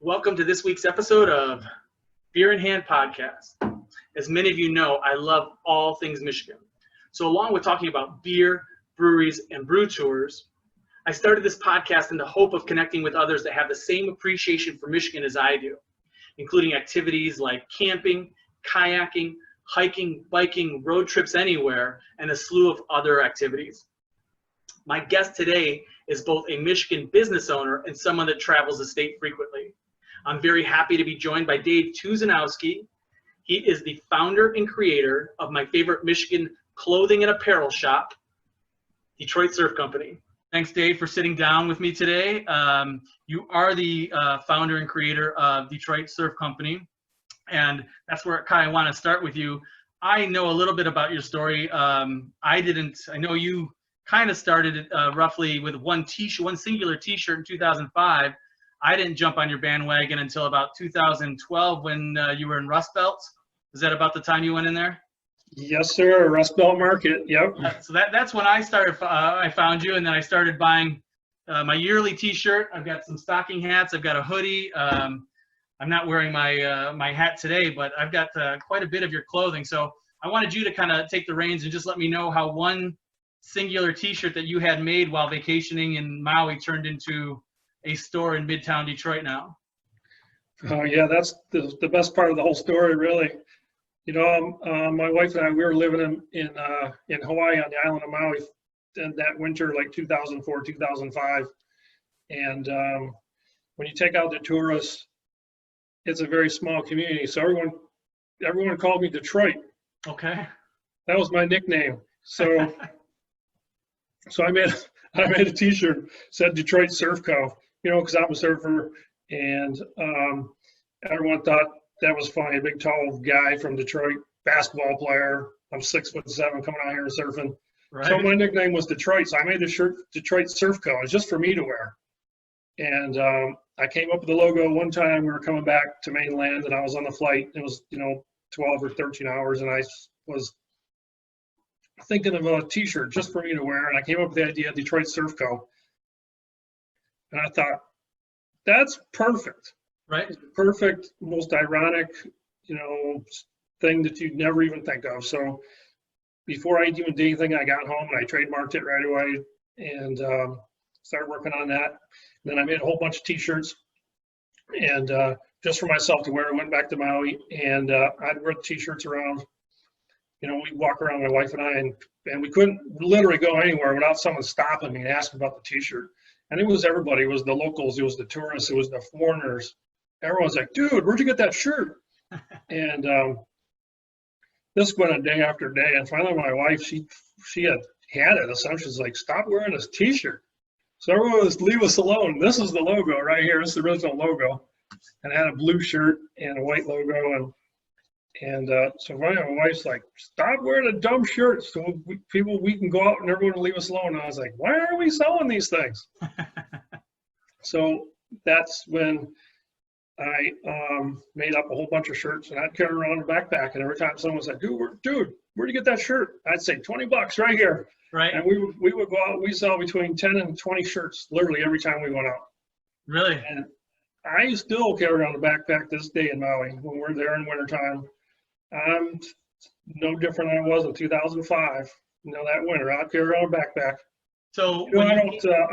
Welcome to this week's episode of Beer in Hand Podcast. As many of you know, I love all things Michigan. So along with talking about beer, breweries, and brew tours, I started this podcast in the hope of connecting with others that have the same appreciation for Michigan as I do, including activities like camping, kayaking, hiking, biking, road trips anywhere, and a slew of other activities. My guest today is both a Michigan business owner and someone that travels the state frequently. I'm very happy to be joined by Dave Tuzanowski. He is the founder and creator of my favorite Michigan clothing and apparel shop, Detroit Surf Company. Thanks, Dave, for sitting down with me today. You are the founder and creator of Detroit Surf Company, and that's where I want to start with you. I know a little bit about your story. I know you kind of started roughly with one singular T-shirt in 2005. I didn't jump on your bandwagon until about 2012 when you were in Rust Belt. Is that about the time you went in there? Yes, sir. Rust Belt Market. Yep. So that's when I started. I found you, and then I started buying my yearly T-shirt. I've got some stocking hats. I've got a hoodie. I'm not wearing my hat today, but I've got quite a bit of your clothing. So I wanted you to kind of take the reins and just let me know how one singular T-shirt that you had made while vacationing in Maui turned into a store in Midtown Detroit now. Oh, yeah, that's the best part of the whole story, really. You know, my wife and I, we were living in Hawaii on the island of Maui that winter, like 2004, 2005. And when you take out the tourists, it's a very small community. So everyone called me Detroit. Okay. That was my nickname. So I made a T-shirt said Detroit Surf Co. You know, because I'm a surfer, and everyone thought that was funny. A big, tall guy from Detroit, basketball player. I'm 6'7", coming out here and surfing. Right. So my nickname was Detroit. So I made the shirt Detroit Surf Co. It's just for me to wear. And I came up with the logo one time. We were coming back to mainland, and I was on the flight. It was 12 or 13 hours, and I was thinking of a T-shirt just for me to wear, and I came up with the idea of Detroit Surf Co. And I thought, that's perfect. Right. It's the perfect, most ironic, thing that you'd never even think of. So before I even did anything, I got home and I trademarked it right away and started working on that. And then I made a whole bunch of T-shirts and just for myself to wear. I went back to Maui and I'd wear the T-shirts around. We'd walk around, my wife and I, and we couldn't literally go anywhere without someone stopping me and asking about the T-shirt. And it was everybody. It was the locals. It was the tourists. It was the foreigners. Everyone's like, dude, where'd you get that shirt? And this went on day after day. And finally, my wife, she had it. Essentially, she's like, stop wearing this T-shirt. So everyone was, leave us alone. This is the logo right here. This is the original logo. And I had a blue shirt and a white logo. And so finally, my wife's like, stop wearing a dumb shirt so we can go out and everyone will leave us alone. And I was like, why aren't we selling these things? So that's when I made up a whole bunch of shirts, and I'd carry around a backpack. And every time someone said, dude, where'd you get that shirt? I'd say $20 right here. Right. And we would go out. We sell between 10 and 20 shirts literally every time we went out. Really? And I still carry around a backpack this day in Maui when we're there in wintertime. I'm no different than I was in 2005. That winter, I'd carry around a backpack. So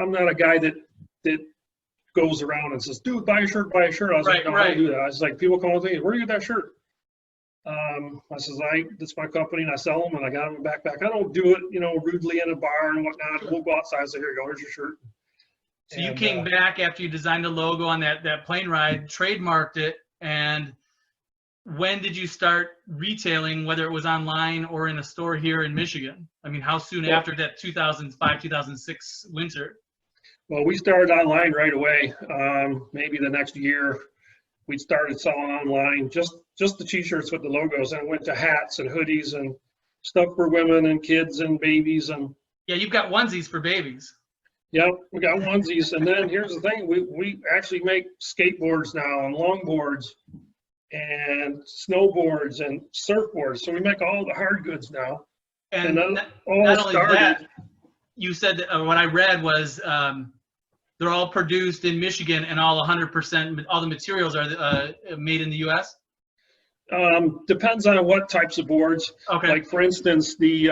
I'm not a guy that goes around and says, dude, buy a shirt. I was like, no, I don't do that. I was like, people come up to me, where do you get that shirt? I says, that's my company, and I sell them, and I got them in a backpack. I don't do it, rudely in a bar and whatnot. We'll go outside and say, here you go, here's your shirt. So you came back after you designed the logo on that plane ride, trademarked it, and when did you start retailing, whether it was online or in a store here in Michigan? I mean, how soon after that 2005, 2006 winter? Well, we started online right away. Maybe the next year, we started selling online, just the T-shirts with the logos, and went to hats and hoodies and stuff for women and kids and babies. And yeah, you've got onesies for babies. Yep, we got onesies. And then here's the thing, we actually make skateboards now and longboards and snowboards and surfboards. So we make all the hard goods now. And not only that, you said that what I read was they're all produced in Michigan and all 100%, all the materials are made in the U.S.? Depends on what types of boards. Okay. Like for instance, the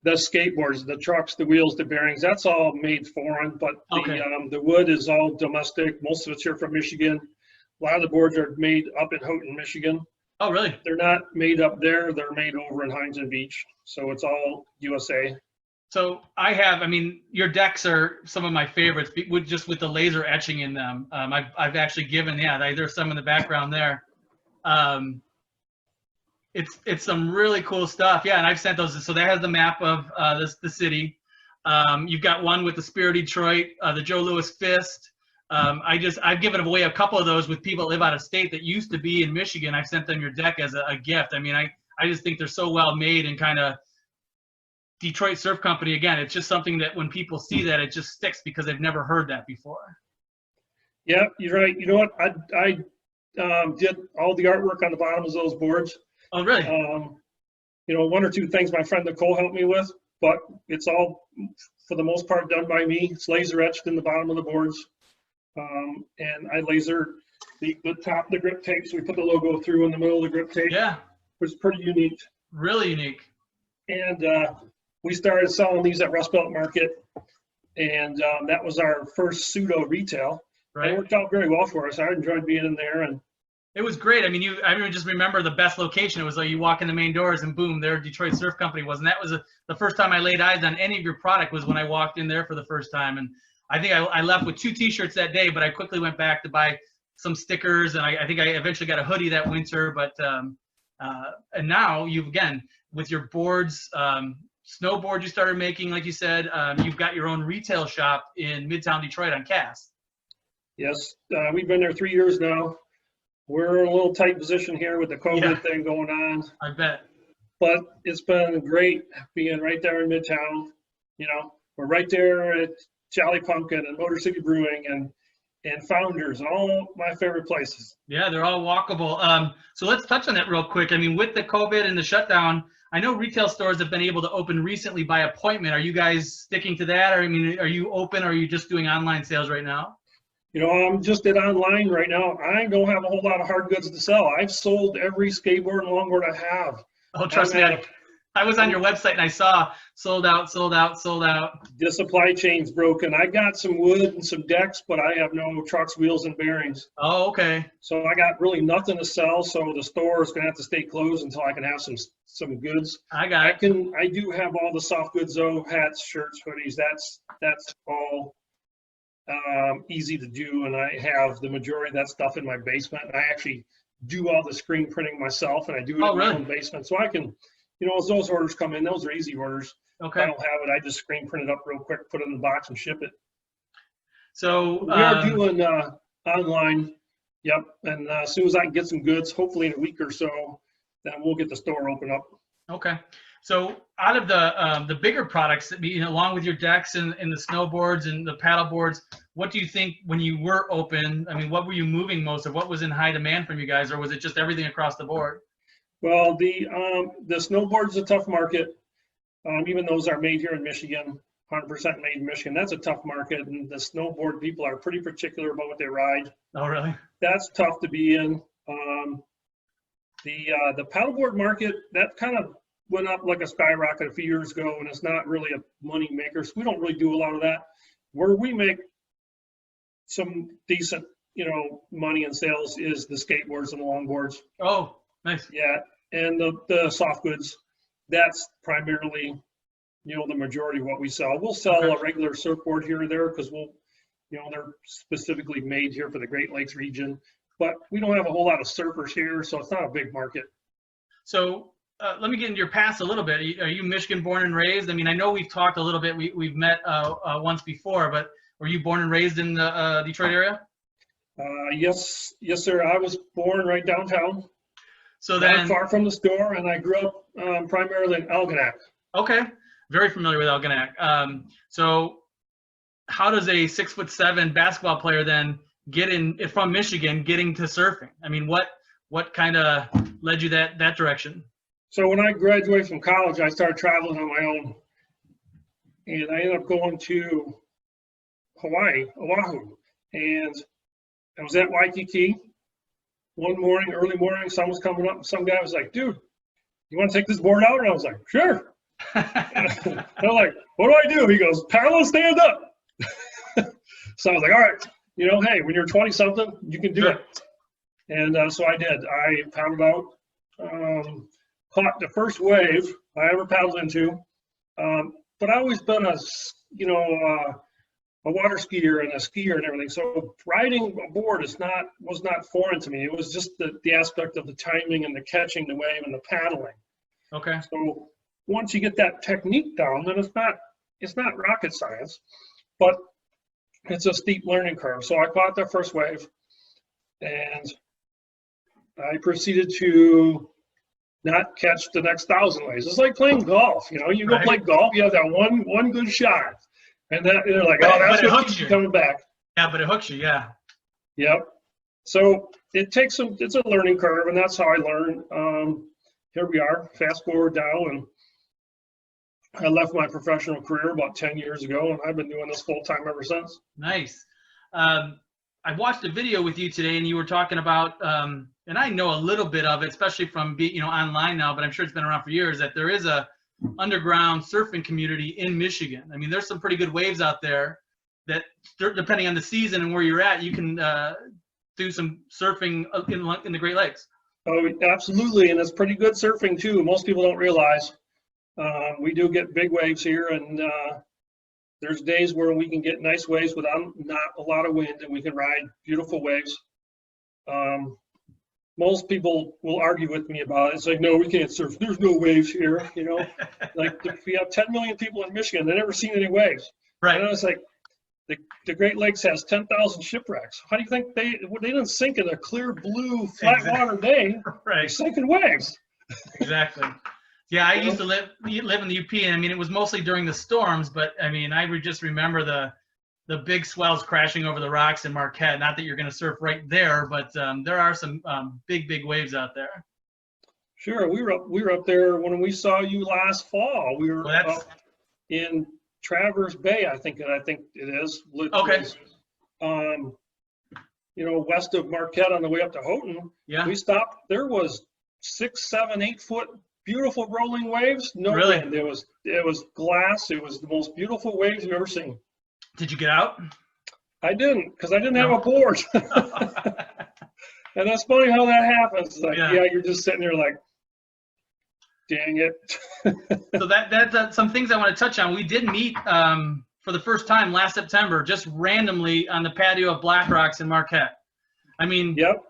skateboards, the trucks, the wheels, the bearings, that's all made foreign, but Okay. the wood is all domestic. Most of it's here from Michigan. A lot of the boards are made up in Houghton, Michigan. Oh, really? They're not made up there. They're made over in Hines and Beach. So it's all USA. So I mean, your decks are some of my favorites with the laser etching in them. I've actually given, there's some in the background there. It's some really cool stuff. Yeah, and I've sent those. So that has the map of the city. You've got one with the Spirit of Detroit, the Joe Louis fist. I've given away a couple of those with people that live out of state that used to be in Michigan. I've sent them your deck as a gift. I mean, I just think they're so well made and kind of Detroit Surf Company. Again, it's just something that when people see that, it just sticks because they've never heard that before. Yeah, you're right. You know what? I did all the artwork on the bottoms of those boards. Oh, really? You know, one or two things my friend Nicole helped me with, but it's all, for the most part, done by me. It's laser etched in the bottom of the boards. And I laser the top, the grip tape, so we put the logo through in the middle of the grip tape. Yeah. Which is pretty unique. Really unique. And we started selling these at Rust Belt Market, and that was our first pseudo retail. Right. It worked out very well for us. I enjoyed being in there, and it was great. I mean, I just remember the best location. It was like you walk in the main doors and boom, there Detroit Surf Company was. And that was the first time I laid eyes on any of your product was when I walked in there for the first time. And I think I left with 2 T-shirts that day, but I quickly went back to buy some stickers. And I think I eventually got a hoodie that winter. But and now you've, again, with your boards, snowboard you started making, like you said, you've got your own retail shop in Midtown Detroit on Cass. Yes, we've been there 3 years now. We're in a little tight position here with the COVID thing going on. I bet. But it's been great being right there in Midtown. You know, we're right there at Jolly Pumpkin and Motor City Brewing and Founders, all my favorite places. Yeah, they're all walkable. So let's touch on that real quick. I mean, with the COVID and the shutdown, I know retail stores have been able to open recently by appointment. Are you guys sticking to that? Or, I mean, are you open or are you just doing online sales right now? You know, I'm just at online right now. I don't have a whole lot of hard goods to sell. I've sold every skateboard and longboard I have. Oh, trust me, I was on your website and I saw sold out, sold out, sold out. The supply chain's broken. I got some wood and some decks, but I have no trucks, wheels, and bearings. Oh, okay. So I got really nothing to sell. So the store is gonna have to stay closed until I can have some goods. I got it. I do have all the soft goods though, hats, shirts, hoodies. That's all easy to do, and I have the majority of that stuff in my basement. I actually do all the screen printing myself, and I do it in my own basement. So I can, you know, as those orders come in, those are easy orders. Okay. If I don't have it, I just screen print it up real quick, put it in the box, and ship it. So we are doing online. Yep, and as soon as I can get some goods, hopefully in a week or so, then we'll get the store open up. Okay. So out of the bigger products, that along with your decks and the snowboards and the paddle boards, what do you think when you were open? I mean, what were you moving most of? What was in high demand from you guys, or was it just everything across the board? Well, the snowboard is a tough market. Even those are made here in Michigan, 100% made in Michigan. That's a tough market, and the snowboard people are pretty particular about what they ride. Oh, really? That's tough to be in. The paddleboard market, that kind of went up like a skyrocket a few years ago, and it's not really a money maker. So we don't really do a lot of that. Where we make some decent, you know, money in sales is the skateboards and the longboards. Oh, nice. Yeah, and the soft goods. That's primarily, you know, the majority of what we sell. We'll sell a regular surfboard here or there because we'll, you know, they're specifically made here for the Great Lakes region. But we don't have a whole lot of surfers here, so it's not a big market. So let me get into your past a little bit. Are you Michigan born and raised? I mean, I know we've talked a little bit. We've met once before, but were you born and raised in the Detroit area? Yes, sir. I was born right downtown. So then, not far from the store, and I grew up primarily in Algonac. Okay, very familiar with Algonac. So how does a 6'7" basketball player then get in from Michigan getting to surfing? I mean, what kind of led you that direction? So when I graduated from college, I started traveling on my own, and I ended up going to Hawaii, Oahu, and I was at Waikiki one morning, early morning. Sun was coming up, and some guy was like, "Dude, you want to take this board out?" And I was like, "Sure." And I'm like, "What do I do?" He goes, "Paddle and stand up." So I was like, "All right, you know, hey, when you're 20 something, you can do it." And so I did. I paddled out, caught the first wave I ever paddled into. But I've always been a water skier and a skier and everything. So riding a board was not foreign to me. It was just the aspect of the timing and the catching the wave and the paddling. Okay. So once you get that technique down, then it's not rocket science, but it's a steep learning curve. So I caught the first wave, and I proceeded to not catch the next 1,000 waves. It's like playing golf. You know, you go play golf, you have that one good shot, and that you're like, oh, that's what keeps you coming back. Yeah, but it hooks you. Yeah. Yep. So it's a learning curve, and that's how I learned. Here we are. Fast forward now, and I left my professional career about 10 years ago, and I've been doing this full time ever since. Nice. I watched a video with you today, and you were talking about, and I know a little bit of it, especially from online now, but I'm sure it's been around for years, that there is a underground surfing community in Michigan. I mean, there's some pretty good waves out there that, depending on the season and where you're at, you can do some surfing in the Great Lakes. Oh, absolutely, and it's pretty good surfing too. Most people don't realize. We do get big waves here, and there's days where we can get nice waves without not a lot of wind, and we can ride beautiful waves. Most people will argue with me about it. It's like, no, we can't surf. There's no waves here, you know. Like, if we have 10 million people in Michigan, they've never seen any waves. Right. And it's like, the Great Lakes has 10,000 shipwrecks. How do you think they didn't sink in a clear blue flat water day? Right. They sink in waves. Exactly. Yeah, I used to live in the UP, and I mean, it was mostly during the storms, but I mean, I would just remember the big swells crashing over the rocks in Marquette. Not that you're going to surf right there, but there are some big waves out there. Sure, we were up there when we saw you last fall. We were up in Traverse Bay, I think it is. Okay. You know, west of Marquette on the way up to Houghton. Yeah. We stopped. There was 6, 7, 8 foot beautiful rolling waves. No really? Wind. It was glass. It was the most beautiful waves you've ever seen. Did you get out? I didn't, because I didn't have a board. And that's funny how that happens. Like, yeah, you're just sitting there like, dang it. So that's some things I want to touch on. We did meet for the first time last September, just randomly on the patio of Black Rocks in Marquette. I mean, yep.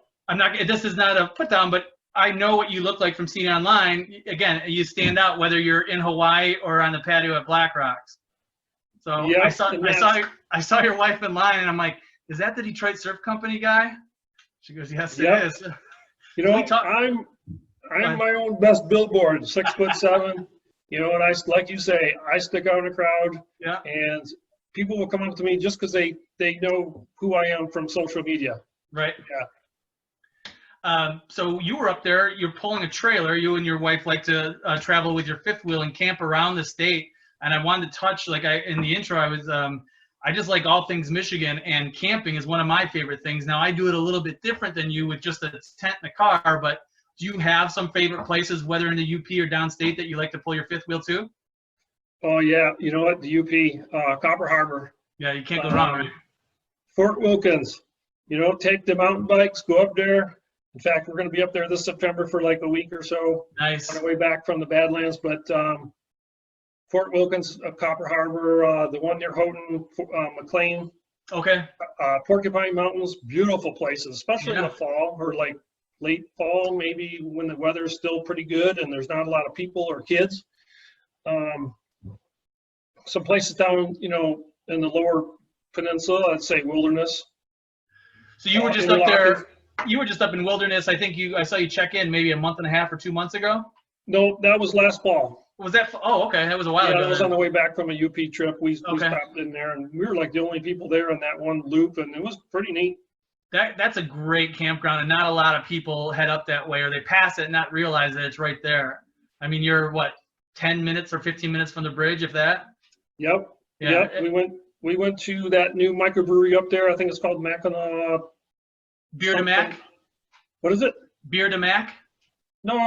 This is not a put down, but I know what you look like from seeing online. Again, you stand out whether you're in Hawaii or on the patio at Black Rocks. So yep, I saw your wife in line, and I'm like, is that the Detroit Surf Company guy? She goes, yes, yep. It is. You know, I'm my own best billboard, 6'7". You know, and like you say, I stick out in a crowd. Yeah. And people will come up to me just because they know who I am from social media. Right. Yeah. So you were up there. You're pulling a trailer. You and your wife like to travel with your fifth wheel and camp around the state. And I wanted to touch, in the intro, I just like all things Michigan, and camping is one of my favorite things. Now, I do it a little bit different than you with just a tent and a car, but do you have some favorite places, whether in the UP or downstate, that you like to pull your fifth wheel to? Oh, yeah. You know what? The UP, Copper Harbor. Yeah, you can't go wrong, right? Fort Wilkins. You know, take the mountain bikes, go up there. In fact, we're going to be up there this September for like a week or so. Nice. On our way back from the Badlands. But Fort Wilkins, Copper Harbor, the one near Houghton, McLean. Okay. Porcupine Mountains, beautiful places, especially in the fall, or like late fall, maybe when the weather's still pretty good and there's not a lot of people or kids. Some places down, you know, in the lower peninsula, I'd say Wilderness. So you were just up there. You were just up in Wilderness. I think I saw you check in maybe a month and a half or 2 months ago. No, that was last fall. Was that? Oh, okay. That was a while ago. Yeah, that was on the way back from a UP trip. We stopped in there, and we were like the only people there in that one loop, and it was pretty neat. That's a great campground, and not a lot of people head up that way, or they pass it and not realize that it's right there. I mean, you're what, 10 minutes or 15 minutes from the bridge, if that? Yep. Yeah. Yep. We we went to that new microbrewery up there. I think it's called Mackinac. Beer to Mac? What is it? Beer to Mac? No,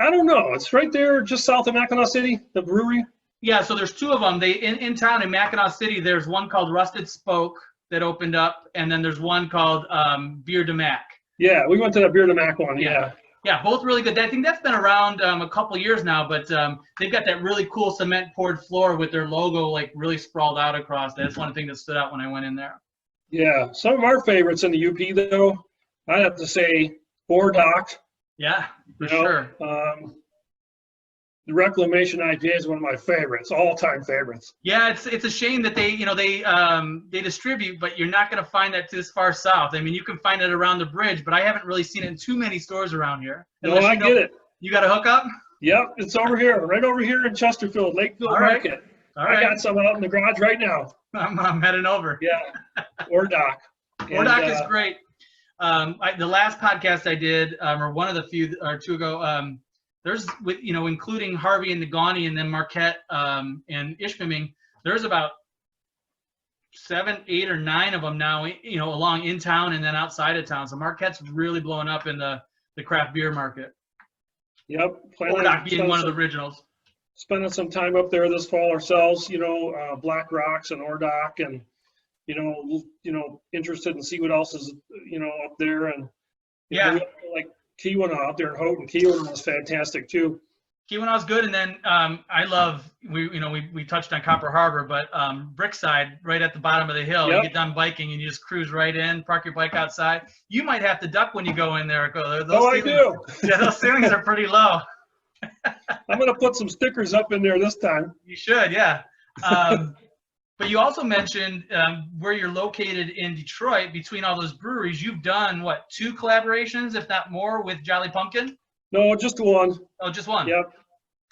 I don't know. It's right there just south of Mackinac City, the brewery. Yeah, so there's two of them. They in town in Mackinac City, there's one called Rusted Spoke that opened up, and then there's one called Beer to Mac. Yeah, we went to that Beer to Mac one, yeah. Yeah, both really good. I think that's been around a couple years now, but they've got that really cool cement poured floor with their logo like really sprawled out across. That's one thing that stood out when I went in there. Yeah, some of our favorites in the UP though, I'd have to say Doc. Yeah, for sure. The Reclamation IPA is one of my favorites, all-time favorites. Yeah, it's a shame that they distribute, but you're not going to find that this far south. I mean, you can find it around the bridge, but I haven't really seen it in too many stores around here. No, I get it. You got a hookup? Yep, it's over here, right over here in Chesterfield, Lakeville Market. All right. I got some out in the garage right now. I'm heading over. Yeah, Doc. Doc is great. The last podcast I did, or one of the few or two ago, there's including Harvey and Nagani and then Marquette and Ishpeming, there's about 7, 8, or 9 of them now, along in town and then outside of town. So Marquette's really blowing up in the craft beer market. Yep. Doc being one of the originals. Spending some time up there this fall ourselves, Black Rocks and Doc, and interested in see what else is up there, and like Keweenaw out there in Houghton. Keweenaw was fantastic too. Keweenaw's good, and then I love we touched on Copper Harbor, but Brickside right at the bottom of the hill. Yep. You get done biking and you just cruise right in, park your bike outside. You might have to duck when you go in there. I do. Yeah, those ceilings are pretty low. I'm gonna put some stickers up in there this time. You should, yeah. But you also mentioned where you're located in Detroit. Between all those breweries, you've done, 2 collaborations, if not more, with Jolly Pumpkin? No, just one. Oh, just one? Yep.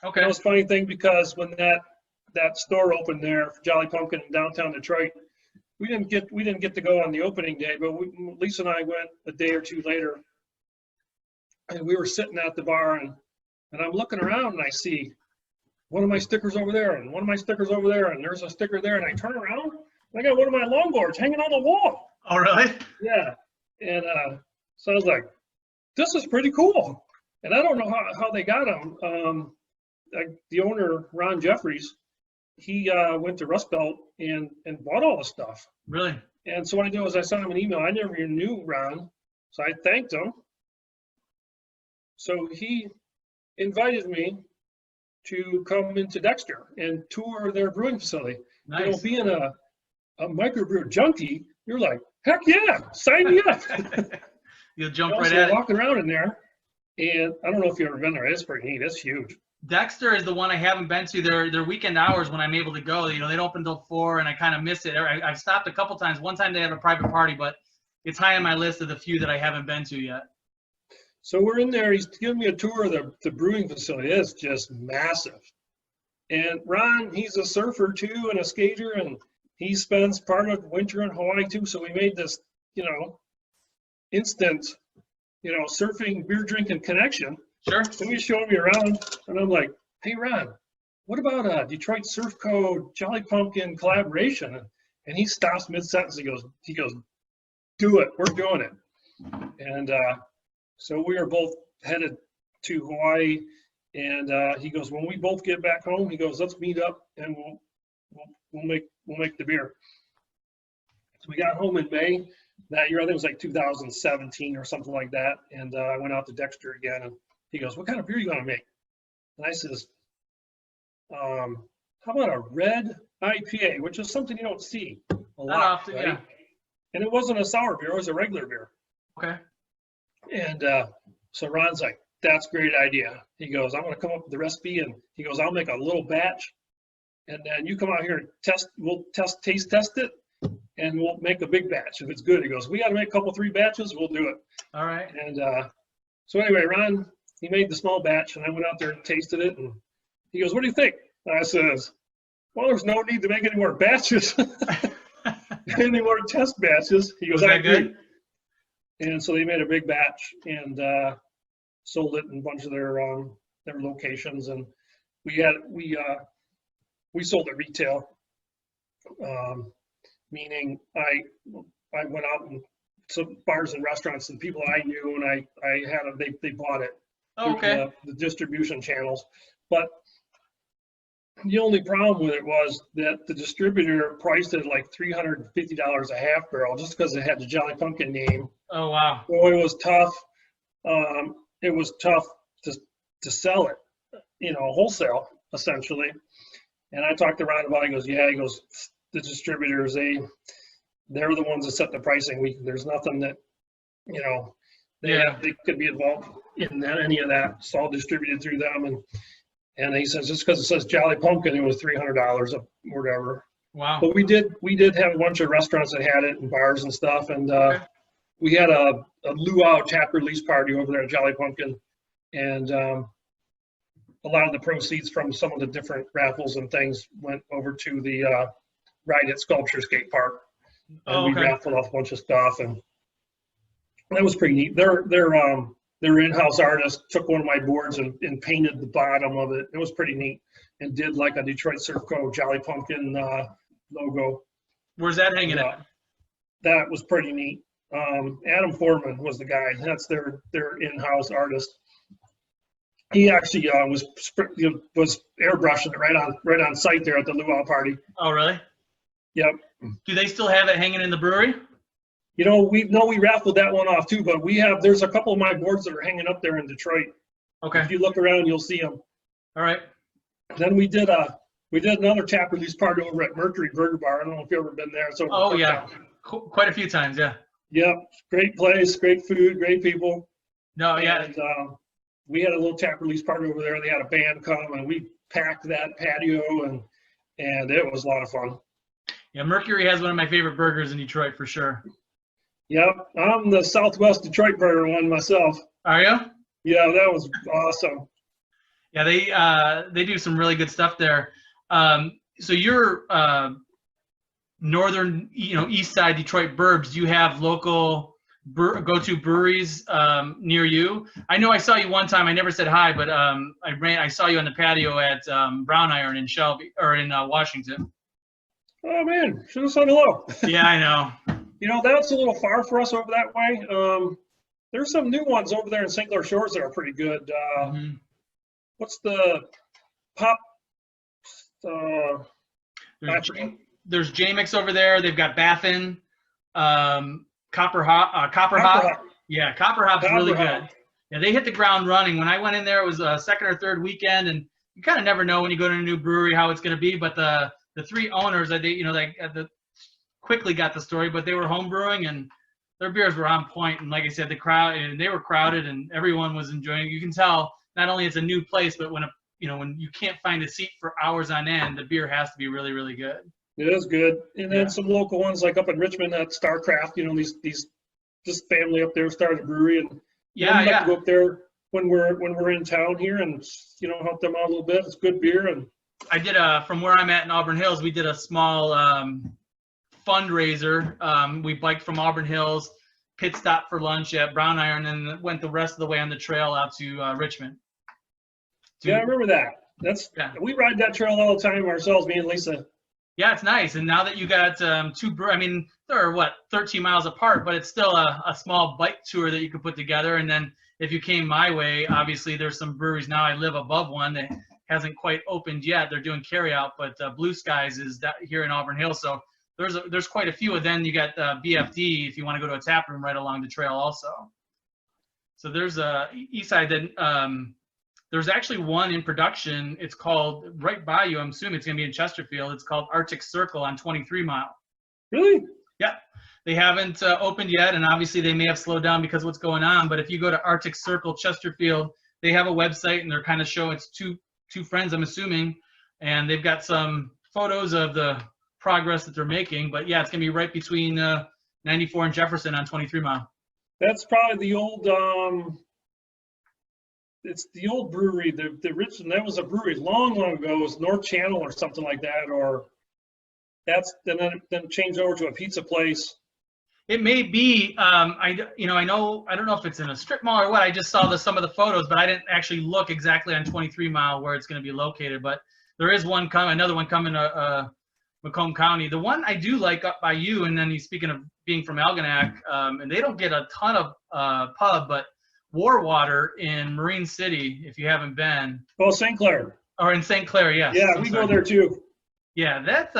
Okay. That was a funny thing because when that store opened there for Jolly Pumpkin in downtown Detroit, we didn't get to go on the opening day, but Lisa and I went a day or two later, and we were sitting at the bar, and I'm looking around, and I see one of my stickers over there and one of my stickers over there, and there's a sticker there, and I turn around and I got one of my longboards hanging on the wall. Oh, really? Yeah. And so I was like, this is pretty cool. And I don't know how they got them. The owner, Ron Jeffries, he went to Rust Belt and bought all the stuff. Really? And so what I did was I sent him an email. I never even knew Ron, so I thanked him. So he invited me to come into Dexter and tour their brewing facility. Nice. Being a microbrew junkie, you're like, heck yeah, sign me up. You'll jump right at it. Walking around in there, and I don't know if you've ever been there. It's pretty neat. It's huge. Dexter is the one I haven't been to. Their weekend hours when I'm able to go. They don't open till 4, and I kind of miss it. I've stopped a couple times. One time they have a private party, but it's high on my list of the few that I haven't been to yet. So we're in there. He's giving me a tour of the brewing facility. It's just massive. And Ron, he's a surfer too and a skater, and he spends part of winter in Hawaii too. So we made this, instant, surfing, beer drinking connection. Sure. So he's showing me around, and I'm like, hey, Ron, what about a Detroit Surf Code Jolly Pumpkin collaboration? And he stops mid-sentence. He goes, do it. We're doing it. And so we are both headed to Hawaii, and he goes, when we both get back home, he goes, let's meet up and we'll make the beer. So we got home in May that year. I think it was like 2017 or something like that. And I went out to Dexter again, and he goes, what kind of beer are you gonna make? And I says, how about a red IPA, which is something you don't see a lot. Often, right? yeah. And it wasn't a sour beer, it was a regular beer. Okay. And so Ron's like, that's a great idea. He goes, I'm going to come up with the recipe, and he goes, I'll make a little batch, and then you come out here and we'll taste test it, and we'll make a big batch. If it's good, he goes, we got to make a couple, 3 batches, we'll do it. All right. And so anyway, Ron, he made the small batch, and I went out there and tasted it, and he goes, what do you think? And I says, well, there's no need to make any more batches, any more test batches. He goes, I agree. Good? And so they made a big batch and sold it in a bunch of their locations, and we sold at retail. Meaning I went out and some bars and restaurants and people I knew, and I had them, they bought it Oh, through okay. the distribution channels. But the only problem with it was that the distributor priced it like $350 a half barrel just because it had the Jolly Pumpkin name. Oh, wow. So it was tough. It was tough to sell it, wholesale essentially. And I talked to Ron about it. He goes, yeah. He goes, the distributors, they're the ones that set the pricing. There's nothing that, they could be involved in that, any of that. It's all distributed through them. And he says, just because it says Jolly Pumpkin, it was $300 or whatever. Wow. But we did have a bunch of restaurants that had it and bars and stuff. And Okay. we had a luau tap release party over there at Jolly Pumpkin. And a lot of the proceeds from some of the different raffles and things went over to the Ride It Sculpture Skate Park. And we raffled off a bunch of stuff. And that was pretty neat. Their in-house artist took one of my boards and painted the bottom of it. It was pretty neat, and did like a Detroit Surf Co. Jolly Pumpkin logo. Where's that hanging at? That was pretty neat. Adam Foreman was the guy. That's their in-house artist. He actually was airbrushing it right on site there at the luau party. Oh, really? Yep. Do they still have it hanging in the brewery? We raffled that one off too, but there's a couple of my boards that are hanging up there in Detroit. Okay. If you look around, you'll see them. All right. Then we did another tap release party over at Mercury Burger Bar. I don't know if you've ever been there. Oh, yeah. Quite a few times, yeah. Yep. Great place, great food, great people. No, yeah. And we had a little tap release party over there. They had a band come, and we packed that patio, and it was a lot of fun. Yeah, Mercury has one of my favorite burgers in Detroit for sure. Yep, I'm the Southwest Detroit burger one myself. Are you? Yeah, that was awesome. Yeah, they do some really good stuff there. So you're northern, east side Detroit burbs. Do you have local go-to breweries near you? I know I saw you one time. I never said hi, but I saw you on the patio at Brown Iron in Shelby or in Washington. Oh man, should have said hello. Yeah, I know. That's a little far for us over that way. There's some new ones over there in St. Clair Shores that are pretty good. What's the pop? There's J-Mix over there. They've got Baffin, Copper Hop. Yeah, Copper Hop's really good. Yeah, they hit the ground running. When I went in there, it was a second or third weekend, and you kind of never know when you go to a new brewery how it's going to be. But the three owners, quickly got the story, but they were home brewing and their beers were on point. And like I said, they were crowded and everyone was enjoying it. You can tell not only it's a new place, but when you can't find a seat for hours on end, the beer has to be really, really good. It is good. And then some local ones like up in Richmond at Starcraft, these this family up there started a brewery, and we like to go up there when we're in town here and help them out a little bit. It's good beer. And I did from where I'm at in Auburn Hills, we did a small fundraiser. We biked from Auburn Hills, pit stop for lunch at Brown Iron, and went the rest of the way on the trail out to Richmond. Yeah, I remember that. We ride that trail all the time ourselves, me and Lisa. Yeah, it's nice. And now that you got they're 13 miles apart, but it's still a small bike tour that you could put together. And then if you came my way, obviously there's some breweries now. I live above one that hasn't quite opened yet. They're doing carry out, but Blue Skies is here in Auburn Hills. So there's quite a few. And then you got BFD if you want to go to a tap room right along the trail also. So there's a east side that there's actually one in production. It's called right by you. I'm assuming it's going to be in Chesterfield. It's called Arctic Circle on 23 Mile. Really? Yeah. They haven't opened yet, and obviously they may have slowed down because of what's going on. But if you go to Arctic Circle Chesterfield, they have a website, and they're kind of showing it's two friends, I'm assuming, and they've got some photos of the progress that they're making. But yeah, it's going to be right between 94 and Jefferson on 23 Mile. That's probably the old. It's the old brewery. The Richmond, that was a brewery long ago. It was North Channel or something like that, or that's then changed over to a pizza place. It may be. I don't know if it's in a strip mall or what. I just saw some of the photos, but I didn't actually look exactly on 23 Mile where it's going to be located. But there is one coming, another one coming Macomb County. The one I do like up by you, and then speaking of being from Algonac, and they don't get a ton of pub, but Warwater in Marine City, if you haven't been. Oh, St. Clair. Or in St. Clair, yes. Yeah, we go there too. Yeah, that's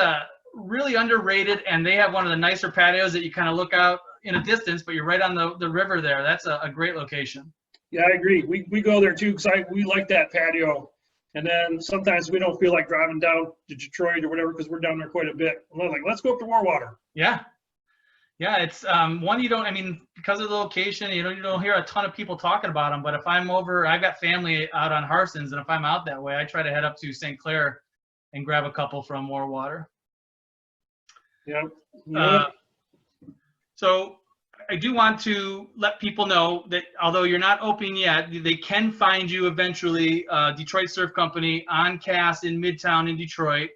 really underrated, and they have one of the nicer patios that you kind of look out in a distance, but you're right on the river there. That's a great location. Yeah, I agree. We go there too because we like that patio. And then sometimes we don't feel like driving down to Detroit or whatever because we're down there quite a bit. And I'm like, let's go up to Warwater. Yeah. Yeah, it's one you don't, I mean, because of the location, you don't hear a ton of people talking about them. But if I'm over, I've got family out on Harsons, and if I'm out that way, I try to head up to St. Clair and grab a couple from Warwater. Yeah. So I do want to let people know that although you're not open yet, they can find you eventually, Detroit Surf Company on Cass in Midtown in Detroit.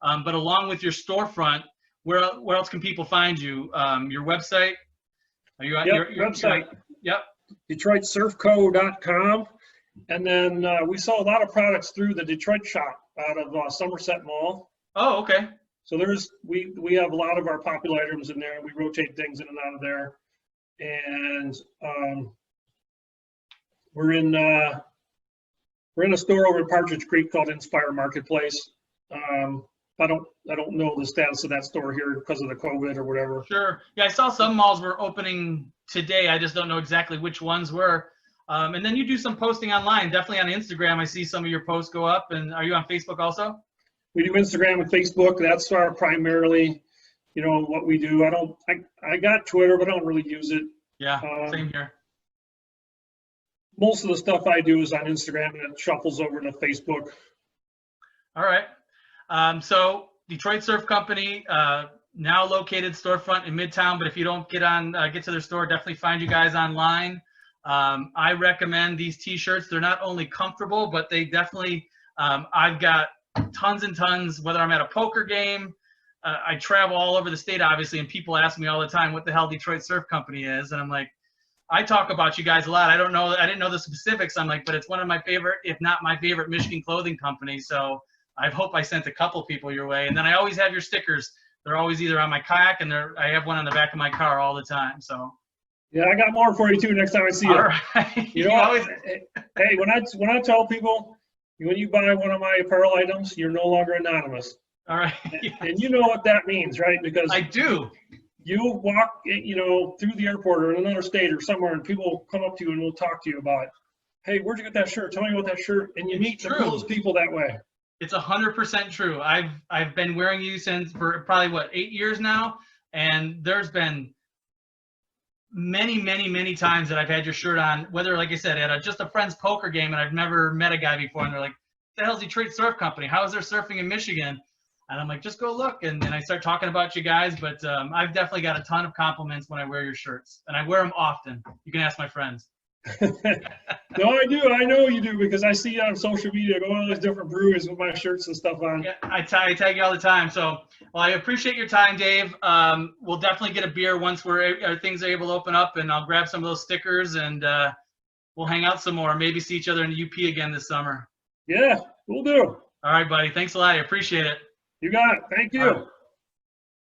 But along with your storefront, where else can people find you? Your website? Are you your website? Yep. DetroitSurfCo.com. And then we sell a lot of products through the Detroit shop out of Somerset Mall. Oh, okay. So we have a lot of our popular items in there. We rotate things in and out of there. And we're in a store over in Partridge Creek called Inspire Marketplace. I don't know the status of that store here because of the COVID or whatever. Sure. Yeah, I saw some malls were opening today. I just don't know exactly which ones were. And then you do some posting online, definitely on Instagram. I see some of your posts go up. And are you on Facebook also? We do Instagram and Facebook. That's our primarily, what we do. I got Twitter, but I don't really use it. Yeah, same here. Most of the stuff I do is on Instagram, and it shuffles over to Facebook. All right. So Detroit Surf Company, now located storefront in Midtown, but if you don't get to their store, definitely find you guys online. I recommend these t-shirts. They're not only comfortable, but they definitely, I've got tons and tons, whether I'm at a poker game, I travel all over the state, obviously, and people ask me all the time what the hell Detroit Surf Company is. And I'm like, I talk about you guys a lot. I didn't know the specifics. I'm like, but it's one of my favorite, if not my favorite, Michigan clothing company. So I hope I sent a couple people your way. And then I always have your stickers. They're always either on my kayak, and I have one on the back of my car all the time. So yeah, I got more for you too next time I see you. All right. Hey, when I tell people, when you buy one of my apparel items, you're no longer anonymous. All right. And you know what that means, right? Because I do. You walk, through the airport or in another state or somewhere, and people will come up to you and will talk to you about, hey, where'd you get that shirt? Tell me about that shirt. And you meet the coolest people that way. It's 100% true. I've been wearing you for probably 8 years now, and there's been many times that I've had your shirt on, whether, like I said, at just a friend's poker game, and I've never met a guy before, and they're like, "The hell's Detroit Surf Company? How is there surfing in Michigan?" And I'm like, "Just go look," and then I start talking about you guys. But I've definitely got a ton of compliments when I wear your shirts, and I wear them often. You can ask my friends. No, I do. I know you do, because I see you on social media going to those different breweries with my shirts and stuff on. Yeah, I tag you all the time. So, well, I appreciate your time, Dave. We'll definitely get a beer once things are able to open up, and I'll grab some of those stickers, and we'll hang out some more. Maybe see each other in the UP again this summer. Yeah, we'll do. All right, buddy. Thanks a lot. I appreciate it. You got it. Thank you.